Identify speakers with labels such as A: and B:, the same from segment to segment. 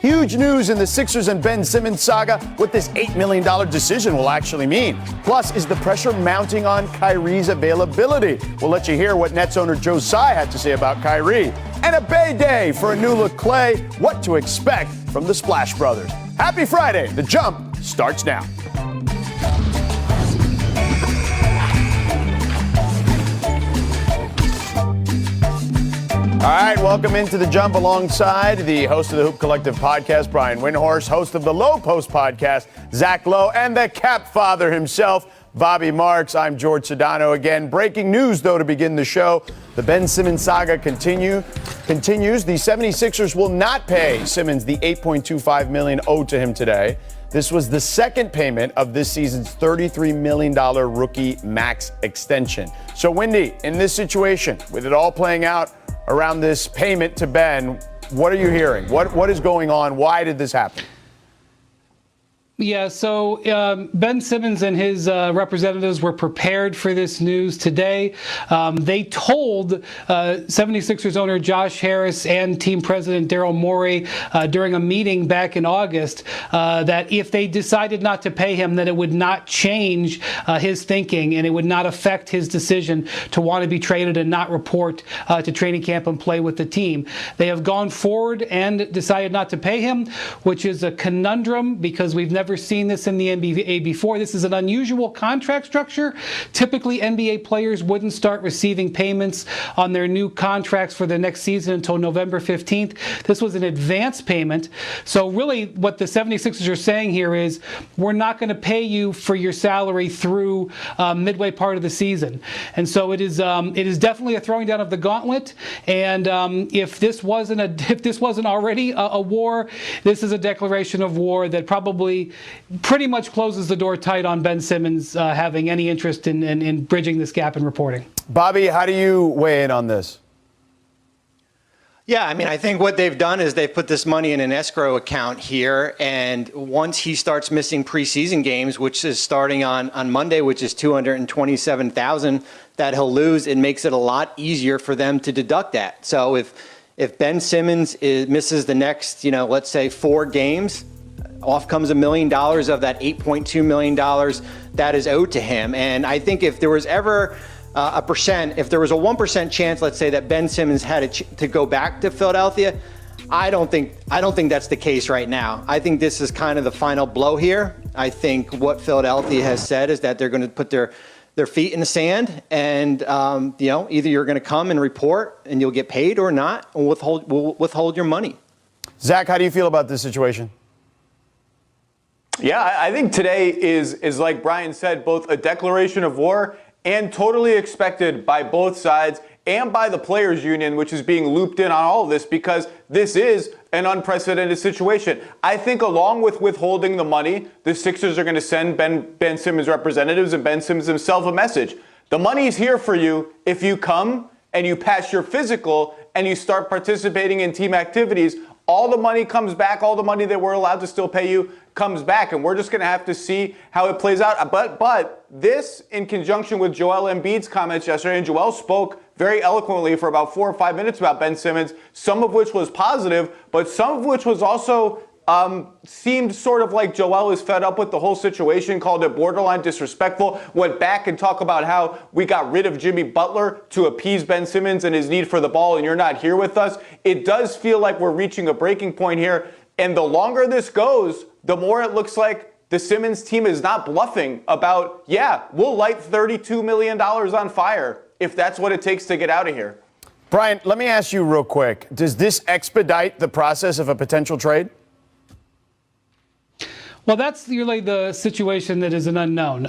A: Huge news in the Sixers and Ben Simmons saga, what this $8 million decision will actually mean. Plus, is the pressure mounting on Kyrie's availability? We'll let you hear what Nets owner Joe Tsai had to say about Kyrie. And a Bay Day for a new look Clay, what to expect from the Splash Brothers. Happy Friday. The Jump starts now. All right, welcome into The Jump alongside the host of the Hoop Collective podcast, Brian Windhorst, host of the Low Post podcast, Zach Lowe, and the Cap Father himself, Bobby Marks. I'm George Sedano again. Breaking news, though, to begin the show. The Ben Simmons saga continues. The 76ers will not pay Simmons the $8.25 million owed to him today. This was the second payment of this season's $33 million rookie max extension. So, Wendy, in this situation, with it all playing out around this payment to Ben, what are you hearing? What is going on? Why did this happen?
B: Yeah, so Ben Simmons and his representatives were prepared for this news today. They told 76ers owner Josh Harris and team president Daryl Morey during a meeting back in August that if they decided not to pay him, that it would not change his thinking and it would not affect his decision to want to be traded and not report to training camp and play with the team. They have gone forward and decided not to pay him, which is a conundrum because we've never seen this in the NBA before. This is an unusual contract structure. Typically, NBA players wouldn't start receiving payments on their new contracts for the next season until November 15th. This was an advance payment. So really what the 76ers are saying here is we're not going to pay you for your salary through midway part of the season. And so it is definitely a throwing down of the gauntlet. And if this wasn't already a war, this is a declaration of war that probably pretty much closes the door tight on Ben Simmons having any interest in bridging this gap in reporting.
A: Bobby, how do you weigh in on this?
C: Yeah, I mean, I think what they've done is they've put this money in an escrow account here, and once he starts missing preseason games, which is starting on Monday, which is $227,000 that he'll lose, it makes it a lot easier for them to deduct that. So if Ben Simmons misses the next, let's say 4 games, off comes $1 million of that $8.2 million that is owed to him. And I think if there was ever if there was a 1% chance, let's say, that Ben Simmons had to go back to Philadelphia, I don't think that's the case right now. I think this is kind of the final blow here. I think what Philadelphia has said is that they're going to put their feet in the sand, and either you're going to come and report and you'll get paid or not, and we'll withhold your money.
A: Zach, how do you feel about this situation?
D: Yeah, I think today is like Brian said, both a declaration of war and totally expected by both sides and by the players union, which is being looped in on all of this because this is an unprecedented situation. I think along with withholding the money, the Sixers are going to send Ben Simmons representatives and Ben Simmons himself a message. The money's here for you if you come and you pass your physical and you start participating in team activities. All the money comes back. All the money that we're allowed to still pay you comes back, and we're just going to have to see how it plays out. But this, in conjunction with Joel Embiid's comments yesterday, and Joel spoke very eloquently for about 4 or 5 minutes about Ben Simmons, some of which was positive, but some of which was also seemed sort of like Joel is fed up with the whole situation, called it borderline disrespectful, went back and talked about how we got rid of Jimmy Butler to appease Ben Simmons and his need for the ball, and you're not here with us. It does feel like we're reaching a breaking point here, and the longer this goes, the more it looks like the Simmons team is not bluffing about, yeah, we'll light $32 million on fire if that's what it takes to get out of here.
A: Brian, let me ask you real quick. Does this expedite the process of a potential trade?
B: Well, that's really the situation that is an unknown.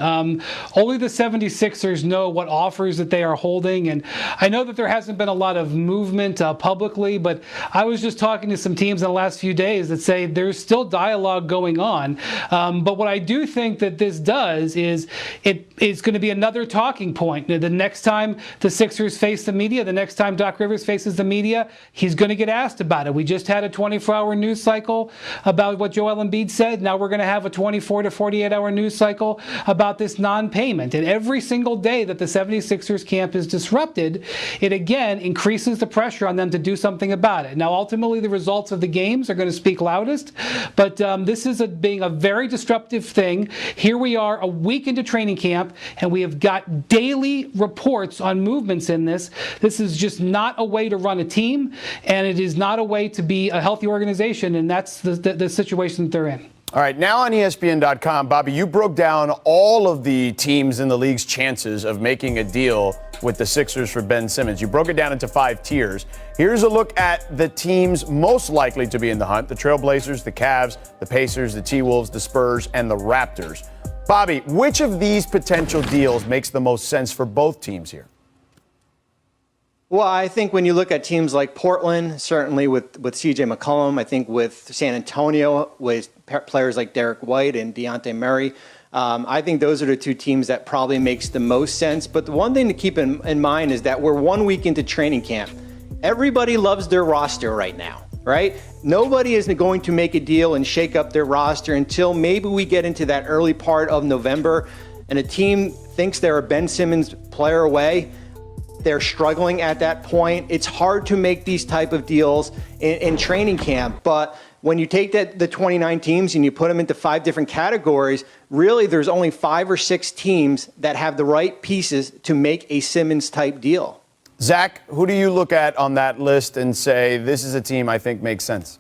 B: Only the 76ers know what offers that they are holding. And I know that there hasn't been a lot of movement publicly, but I was just talking to some teams in the last few days that say there's still dialogue going on. But what I do think that this does is it is going to be another talking point. The next time the Sixers face the media, the next time Doc Rivers faces the media, he's going to get asked about it. We just had a 24-hour news cycle about what Joel Embiid said. Now we're going to to have a 24 to 48 hour news cycle about this non-payment. And every single day that the 76ers camp is disrupted, it again increases the pressure on them to do something about it. Now, ultimately, the results of the games are going to speak loudest, but this is being a very disruptive thing. Here we are a week into training camp, and we have got daily reports on movements in this. This is just not a way to run a team, and it is not a way to be a healthy organization, and that's the situation that they're in.
A: All right, now on ESPN.com, Bobby, you broke down all of the teams in the league's chances of making a deal with the Sixers for Ben Simmons. You broke it down into 5 tiers. Here's a look at the teams most likely to be in the hunt: the Trailblazers, the Cavs, the Pacers, the T-Wolves, the Spurs, and the Raptors. Bobby, which of these potential deals makes the most sense for both teams here?
C: Well, I think when you look at teams like Portland, certainly with CJ McCollum, I think with San Antonio, with players like Derek White and Dejounte Murray, I think those are the 2 teams that probably makes the most sense. But the one thing to keep in mind is that we're 1 week into training camp. Everybody loves their roster right now, right? Nobody is going to make a deal and shake up their roster until maybe we get into that early part of November and a team thinks they're a Ben Simmons player away. They're struggling at that point. It's hard to make these type of deals in training camp, but when you take the 29 teams and you put them into 5 different categories, really there's only 5 or 6 teams that have the right pieces to make a Simmons type deal.
A: Zach, who do you look at on that list and say, this is a team I think makes sense?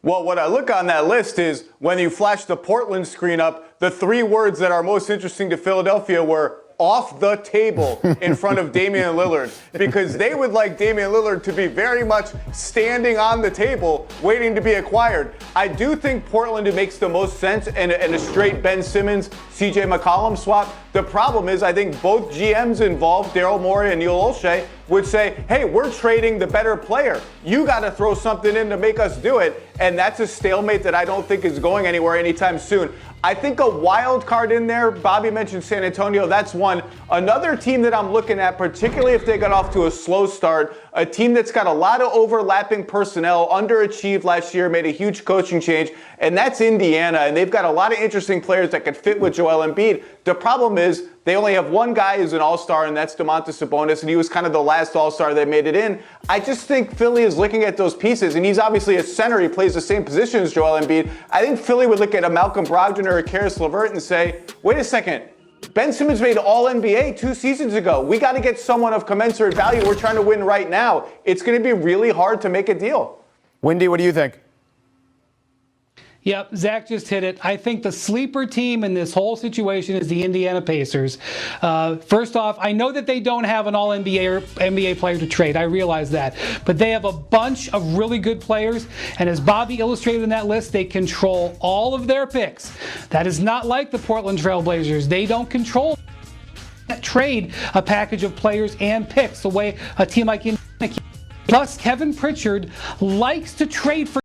D: Well, what I look on that list is when you flash the Portland screen up, the 3 words that are most interesting to Philadelphia were off the table in front of Damian Lillard, because they would like Damian Lillard to be very much standing on the table waiting to be acquired. I do think Portland makes the most sense in a straight Ben Simmons, CJ McCollum swap. The problem is I think both GMs involved, Daryl Morey and Neil Olshey, would say, hey, we're trading the better player. You got to throw something in to make us do it. And that's a stalemate that I don't think is going anywhere anytime soon. I think a wild card in there, Bobby mentioned San Antonio, that's one. Another team that I'm looking at, particularly if they got off to a slow start, a team that's got a lot of overlapping personnel, underachieved last year, made a huge coaching change, and that's Indiana. And they've got a lot of interesting players that could fit with Joel Embiid. The problem is they only have one guy who's an all-star, and that's Domantas Sabonis, and he was kind of the last all-star that made it in. I just think Philly is looking at those pieces, and he's obviously a center. He plays the same position as Joel Embiid. I think Philly would look at a Malcolm Brogdon or a Karis LeVert and say, wait a second, Ben Simmons made All-NBA 2 seasons ago. We got to get someone of commensurate value. We're trying to win right now. It's going to be really hard to make a deal.
A: Wendy, what do you think?
B: Yep, Zach just hit it. I think the sleeper team in this whole situation is the Indiana Pacers. First off, I know that they don't have an All-NBA player to trade. I realize that. But they have a bunch of really good players. And as Bobby illustrated in that list, they control all of their picks. That is not like the Portland Trailblazers. They don't control trade a package of players and picks the way a team like Indiana can. Plus, Kevin Pritchard likes to trade for